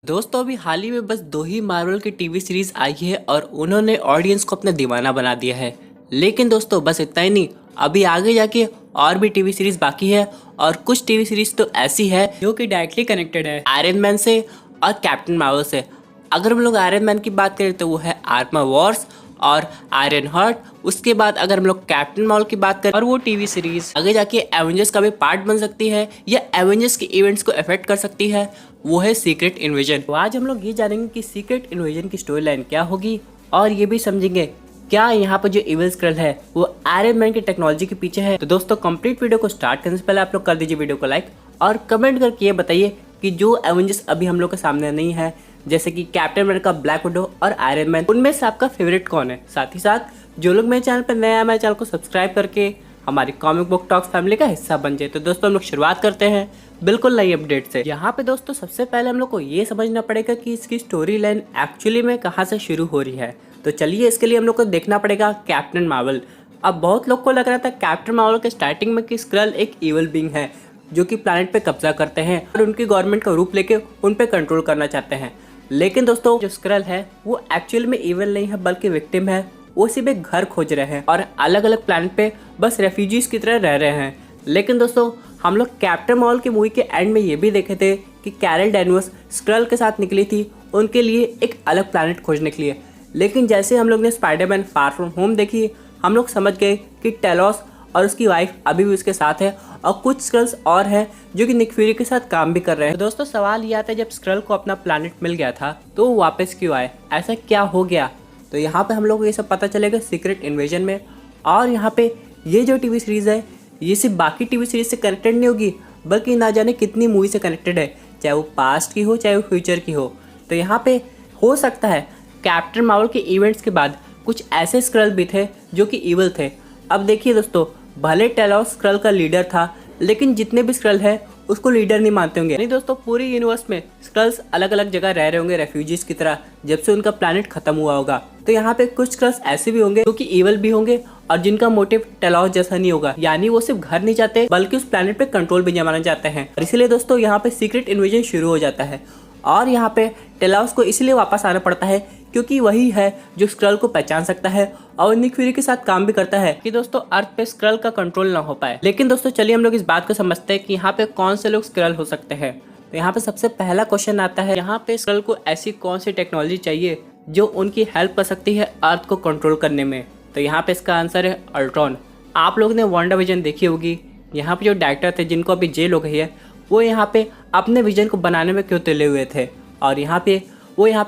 दोस्तों अभी हाल ही में बस दो ही मार्वल की टीवी सीरीज आई है और उन्होंने ऑडियंस को अपना दीवाना बना दिया है। लेकिन दोस्तों बस इतना ही नहीं, अभी आगे जाके और भी टीवी सीरीज बाकी है और कुछ टीवी सीरीज तो ऐसी है जो कि डायरेक्टली कनेक्टेड है आयरन मैन से और कैप्टन मार्वल से। अगर हम लोग आयरन मैन की बात करें तो वो है आर्मर वॉर्स और आयरन हार्ट। उसके बाद अगर हम लोग कैप्टन मार्वल की बात करें और वो टीवी सीरीज आगे जाके एवेंजर्स का भी पार्ट बन सकती है या एवेंजर्स के इवेंट्स को अफेक्ट कर सकती है, वो है सीक्रेट इन्वेजन। तो आज हम लोग ये जानेंगे कि सीक्रेट इन्वेजन की स्टोरी लाइन क्या होगी और ये भी समझेंगे क्या यहाँ पर जो इविल स्क्रल है वो आयरन मैन की टेक्नोलॉजी के पीछे है। तो दोस्तों कंप्लीट वीडियो को स्टार्ट करने से पहले आप लोग कर दीजिए वीडियो को लाइक और कमेंट करके ये बताइए कि जो एवेंजर्स अभी हम लोग के सामने नहीं है जैसे कि कैप्टन अमेरिका, ब्लैक विडो और आयरन मैन, उनमें से आपका फेवरेट कौन है। साथ ही साथ जो लोग मेरे चैनल पर नए हैं मेरे चैनल को सब्सक्राइब करके हमारी कॉमिक बुक टॉक्स फैमिली का हिस्सा बन जाए। तो दोस्तों हम लोग शुरुआत करते हैं बिल्कुल नई अपडेट से। यहाँ पे दोस्तों सबसे पहले हम लोग को ये समझना पड़ेगा कि इसकी स्टोरी लाइन एक्चुअली में कहाँ से शुरू हो रही है। तो चलिए इसके लिए हम लोग को देखना पड़ेगा कैप्टन मार्वल। अब बहुत लोग को लग रहा था कैप्टन मार्वल के स्टार्टिंग में कि स्क्रल एक इविल बीइंग है जो कि प्लैनेट पे कब्जा करते हैं और उनकी गवर्नमेंट का रूप लेके उन पे कंट्रोल करना चाहते हैं। लेकिन दोस्तों जो स्क्रल है वो एक्चुअल में इविल नहीं है बल्कि विक्टिम है। वो सिर्फ एक घर खोज रहे हैं और अलग अलग प्लैनेट पे बस रेफ्यूजीज की तरह रह रहे हैं। लेकिन दोस्तों हम लोग कैप्टन मार्वल की मूवी के एंड में ये भी देखे थे कि कैरल डैनवर्स स्क्रल के साथ निकली थी उनके लिए एक अलग प्लैनेट खोजने के लिए। लेकिन जैसे हम लोग ने स्पाइडरमैन फार फ्रॉम होम देखी, हम लोग समझ गए कि टेलोस और उसकी वाइफ अभी भी उसके साथ है और कुछ स्क्रल्स और हैं जो कि निक फ्यूरी के साथ काम भी कर रहे हैं। तो दोस्तों सवाल ये आता है जब स्क्रल को अपना प्लैनेट मिल गया था तो वो वापस क्यों आए, ऐसा क्या हो गया। तो यहाँ पे हम लोग को ये सब पता चलेगा सीक्रेट इन्वेजन में। और यहाँ पे ये जो टीवी सीरीज़ है ये सिर्फ बाकी टीवी सीरीज से कनेक्टेड नहीं होगी बल्कि ना जाने कितनी मूवी से कनेक्टेड है, चाहे वो पास्ट की हो चाहे वो फ्यूचर की हो। तो यहाँ पे हो सकता है कैप्टन मार्वल के इवेंट्स के बाद कुछ ऐसे स्क्रल भी थे जो कि इविल थे। अब देखिए दोस्तों, भले टेलोस स्क्रल का लीडर था लेकिन जितने भी स्क्रल है उसको लीडर नहीं मानते होंगे। नहीं दोस्तों, पूरी यूनिवर्स में स्क्रल्स अलग अलग जगह रह रहे होंगे रेफ्यूजीज की तरह जब से उनका प्लैनेट खत्म हुआ होगा। तो यहाँ पे कुछ स्क्रल्स ऐसे भी होंगे जो कि इविल भी होंगे और जिनका मोटिव टेलोस जैसा नहीं होगा, यानी वो सिर्फ घर नहीं चाहते बल्कि उस प्लैनेट पे कंट्रोल भी जमाना चाहते हैं। और इसीलिए दोस्तों यहाँ पे सीक्रेट इन्वेजन शुरू हो जाता है और यहाँ पे टेलोस को इसलिए वापस आना पड़ता है क्योंकि वही है जो स्क्रल को पहचान सकता है और निक फ्यूरी के साथ काम भी करता है कि दोस्तों अर्थ पे स्क्रल का कंट्रोल ना हो पाए। लेकिन दोस्तों चलिए हम लोग इस बात को समझते हैं कि यहाँ पे कौन से लोग स्क्रल हो सकते हैं। तो यहाँ पे सबसे पहला क्वेश्चन आता है, यहाँ पे स्क्रल को ऐसी कौन सी टेक्नोलॉजी चाहिए जो उनकी हेल्प कर सकती है अर्थ को कंट्रोल करने में। तो यहाँ पे इसका आंसर है अल्ट्रॉन। आप लोग ने वांडाविजन देखी होगी, यहाँ पे जो डायरेक्टर थे जिनको अभी जेल हो गई है वो यहाँ पे अपने विजन को बनाने में क्यों तुले हुए थे और यहाँ पे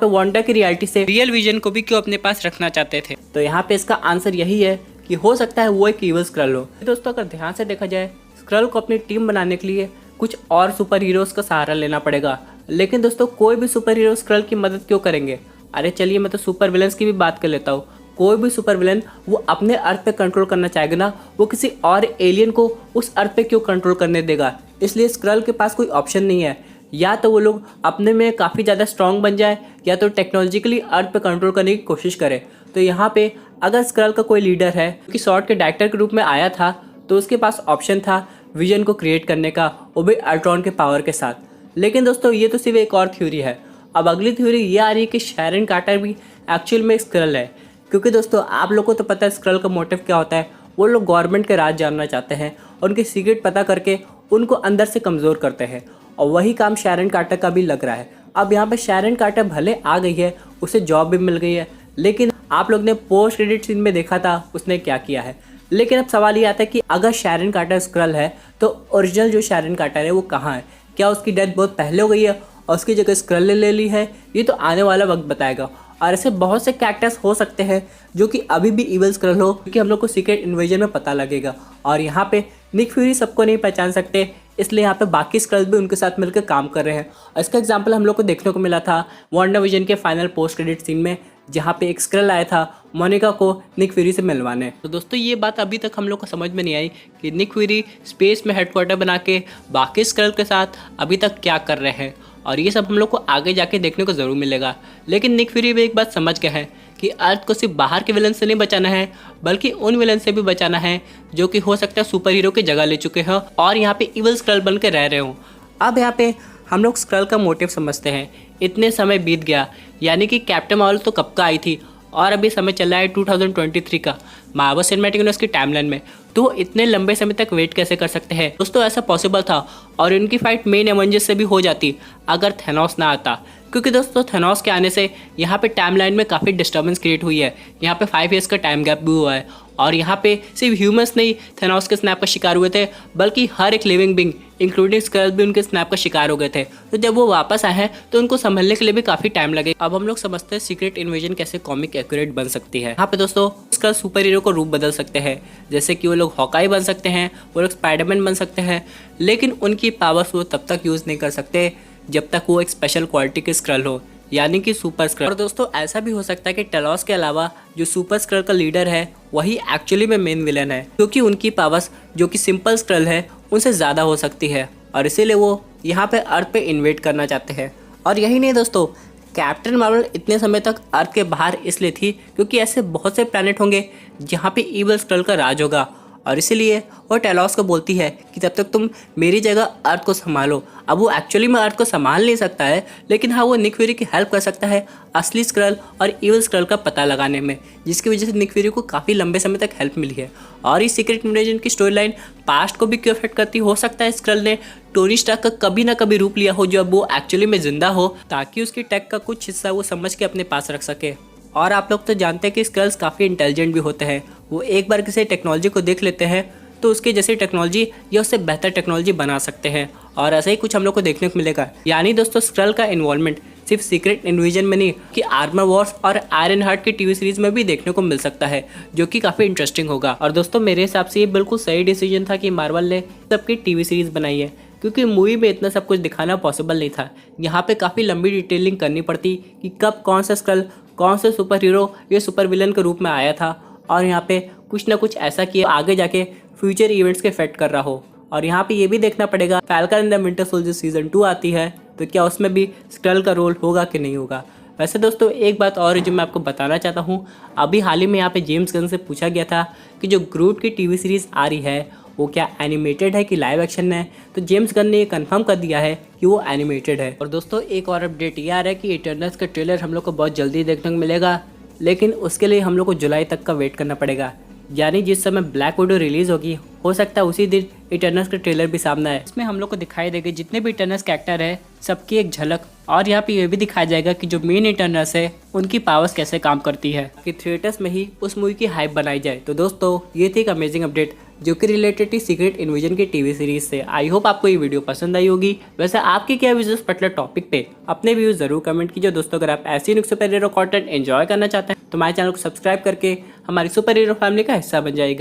वांडा की रियलिटी से रियल विजन को भी क्यों अपने पास रखना चाहते थे। तो यहाँ पे इसका आंसर यही है कि हो सकता है वो एक इविल स्क्रल हो। दोस्तों अगर ध्यान से देखा जाए स्क्रल को अपनी टीम बनाने के लिए कुछ और सुपर हीरोज का सहारा लेना पड़ेगा। लेकिन दोस्तों कोई भी सुपर हीरो स्क्रल की मदद क्यों करेंगे। अरे चलिए मैं तो सुपर विलन्स की भी बात कर लेता हूँ। कोई भी सुपर विलन वो अपने अर्थ पे कंट्रोल करना चाहेगा ना, वो किसी और एलियन को उस अर्थ पे क्यों कंट्रोल करने देगा। इसलिए स्क्रल के पास कोई ऑप्शन नहीं है, या तो वो लोग अपने में काफ़ी ज़्यादा स्ट्रॉन्ग बन जाए या तो टेक्नोलॉजिकली अर्थ पे कंट्रोल करने की कोशिश करे। तो यहाँ पे अगर स्क्रल का कोई लीडर है कि सॉर्ट के डायरेक्टर के रूप में आया था तो उसके पास ऑप्शन था विजन को क्रिएट करने का, वो भी अल्ट्रॉन के पावर के साथ। लेकिन दोस्तों ये तो सिर्फ एक और थ्योरी है। अब अगली थ्योरी ये आ रही है कि शैरन कार्टर भी एक्चुअल में एक स्क्रल है। क्योंकि दोस्तों आप लोग को तो पता है स्क्रल का मोटिव क्या होता है, वो लोग गवर्नमेंट के राज जानना चाहते हैं और उनके सीक्रेट पता करके उनको अंदर से कमज़ोर करते हैं और वही काम शैरन कार्टर का भी लग रहा है। अब यहाँ पे शैरन कार्टर भले आ गई है, उसे जॉब भी मिल गई है, लेकिन आप लोग ने पोस्ट क्रेडिट सीन में देखा था उसने क्या किया है। लेकिन अब सवाल ये आता है कि अगर शैरन कार्टर स्क्रल है तो ओरिजिनल जो शैरन कार्टर है वो कहाँ है। क्या उसकी डेथ बहुत पहले हो गई है और उसकी जगह स्क्रल ने ले ली है, ये तो आने वाला वक्त बताएगा। और ऐसे बहुत से कैरेक्टर्स हो सकते हैं जो कि अभी भी इविल स्क्रल हो, क्योंकि हम लोग को सीक्रेट इन्वेजन में पता लगेगा। और यहाँ पे निक फ्यूरी सबको नहीं पहचान सकते, इसलिए यहाँ पे बाकी स्क्रल्स भी उनके साथ मिलकर काम कर रहे हैं। और इसका एग्जांपल हम लोग को देखने को मिला था वांडाविजन के फाइनल पोस्ट क्रेडिट सीन में, जहाँ पे एक स्क्रल आया था मोनिका को निक फ्यूरी से मिलवाने। तो दोस्तों ये बात अभी तक हम लोग को समझ में नहीं आई कि निक फ्यूरी स्पेस में हेडक्वार्टर बना के बाकी स्क्रल के साथ अभी तक क्या कर रहे हैं, और ये सब हम लोग को आगे जाके देखने को ज़रूर मिलेगा। लेकिन निक फ्यूरी भी एक बात समझ गए हैं कि अर्थ को सिर्फ बाहर के विलन से नहीं बचाना है बल्कि उन विलन से भी बचाना है जो कि हो सकता है सुपर हीरो की जगह ले चुके हैं और यहाँ पे इविल स्क्रल बन के रह रहे हों। अब यहाँ पे हम लोग स्क्रल का मोटिव समझते हैं। इतने समय बीत गया, यानी कि कैप्टन मार्वल तो कब का आई थी और अभी समय चल रहा है 2023 का मार्वल सिनेमैटिक यूनिवर्स की टाइमलाइन में। तो इतने लंबे समय तक वेट कैसे कर सकते हैं दोस्तों? ऐसा पॉसिबल था और इनकी फाइट मेन एवेंजर्स से भी हो जाती अगर थैनोस ना आता, क्योंकि दोस्तों थैनोस के आने से यहाँ पे टाइमलाइन में काफ़ी डिस्टर्बेंस क्रिएट हुई है। यहाँ पे 5 ईयर्स का टाइम गैप भी हुआ है और यहाँ पे सिर्फ ह्यूमंस नहीं थैनोस के स्नैप का शिकार हुए थे, बल्कि हर एक लिविंग बींग इंक्लूडिंग स्क्रल भी उनके स्नैप का शिकार हो गए थे। तो जब वो वापस आए हैं तो उनको संभलने के लिए भी काफ़ी टाइम लगे। अब हम लोग समझते हैं सीक्रेट इन्वेजन कैसे कॉमिक एक्यूरेट बन सकती है। यहाँ पे दोस्तों स्क्रल सुपर हीरो को रूप बदल सकते हैं, जैसे कि वो लोग हॉकाई बन सकते हैं, वो लोग स्पाइडरमैन बन सकते हैं, लेकिन उनकी पावर्स वो तब तक यूज़ नहीं कर सकते जब तक वो एक स्पेशल क्वालिटी के स्क्रल हो, यानी कि सुपर स्क्रल। और दोस्तों ऐसा भी हो सकता है कि टेलॉस के अलावा जो सुपर स्क्रल का लीडर है वही एक्चुअली में मेन विलन है, क्योंकि उनकी पावर्स जो कि सिंपल स्क्रल है उनसे ज़्यादा हो सकती है और इसीलिए वो यहाँ पे अर्थ पे इन्वेट करना चाहते हैं। और यही नहीं दोस्तों, कैप्टन मार्वल इतने समय तक अर्थ के बाहर इसलिए थी क्योंकि ऐसे बहुत से प्लैनेट होंगे जहाँ पे ईवल स्क्रल का राज होगा और इसीलिए वो टेलॉस को बोलती है कि तब तक तुम मेरी जगह अर्थ को संभालो। अब वो एक्चुअली में अर्थ को संभाल नहीं सकता है, लेकिन हाँ वो निक फ्यूरी की हेल्प कर सकता है असली स्क्रल और ईवल स्क्रल का पता लगाने में, जिसकी वजह से निक फ्यूरी को काफ़ी लंबे समय तक हेल्प मिली है। और इस सीक्रेट इन्वेजन की स्टोरी लाइन पास्ट को भी क्यों अफेक्ट करती हो सकता है स्क्रल ने टोनी स्टार्क का कभी ना कभी रूप लिया हो जो अब वो एक्चुअली में जिंदा हो, ताकि उसकी टेक का कुछ हिस्सा वो समझ के अपने पास रख सके। और आप लोग तो जानते हैं कि स्क्रल्स काफ़ी इंटेलिजेंट भी होते हैं। वो एक बार किसी टेक्नोलॉजी को देख लेते हैं तो उसके जैसी टेक्नोलॉजी या उससे बेहतर टेक्नोलॉजी बना सकते हैं और ऐसा ही कुछ हम लोग को देखने को मिलेगा। यानी दोस्तों स्क्रल का इन्वॉल्वमेंट सिर्फ सीक्रेट इन्वेजन में नहीं कि आर्मर वॉर्स और आयरन हार्ट की टीवी सीरीज में भी देखने को मिल सकता है, जो कि काफ़ी इंटरेस्टिंग होगा। और दोस्तों मेरे हिसाब से ये बिल्कुल सही डिसीजन था कि मार्वल ने सबकी टीवी सीरीज बनाई है, क्योंकि मूवी में इतना सब कुछ दिखाना पॉसिबल नहीं था। यहाँ पे काफ़ी लंबी डिटेलिंग करनी पड़ती कि कब कौन सा स्क्रल कौन से सुपर हीरो या सुपर विलन के रूप में आया था, और यहाँ पे कुछ ना कुछ ऐसा किया आगे जाके फ्यूचर इवेंट्स के इफेक्ट कर रहा हो। और यहाँ पे ये भी देखना पड़ेगा falcon and the winter soldier season 2 आती है तो क्या उसमें भी स्क्रल का रोल होगा कि नहीं होगा। वैसे दोस्तों एक बात और जो मैं आपको बताना चाहता हूँ, अभी हाल ही में यहाँ पे जेम्स गन से पूछा गया था कि जो ग्रूट की टीवी सीरीज़ आ रही है वो क्या एनिमेटेड है कि लाइव एक्शन है, तो जेम्स गन ने ये कंफर्म कर दिया है कि वो एनिमेटेड है। और दोस्तों एक और अपडेट ये आ रहा है कि इटर्नल्स का ट्रेलर हम लोग को बहुत जल्दी देखने को मिलेगा, लेकिन उसके लिए हम लोग को जुलाई तक का वेट करना पड़ेगा। यानी जिस समय ब्लैक विडो रिलीज होगी हो सकता है उसी दिन इटर्नल्स का ट्रेलर भी सामने है। इसमें हम लोग को दिखाई देगा जितने भी इटर्नल्स के एक्टर है सबकी एक झलक, और यहाँ पे ये भी दिखाया जाएगा कि जो मेन इटर्नल्स है उनकी पावर्स कैसे काम करती है, कि थिएटर्स में ही उस मूवी की हाइप बनाई जाए। तो दोस्तों ये थी एक अमेजिंग अपडेट जो कि रिलेटेड थी सीक्रेट इन्वेजन की टीवी सीरीज से। आई होप आपको ये वीडियो पसंद आई होगी। वैसे आपके क्या व्यूज इस पर्टिकुलर टॉपिक पे अपने व्यूज जरूर कमेंट कीजिए दोस्तों। अगर आप ऐसी सुपर हीरो कंटेंट एंजॉय करना चाहते हैं तो हमारे चैनल को सब्सक्राइब करके हमारी सुपर हीरो फैमिली का हिस्सा बन जाएगा।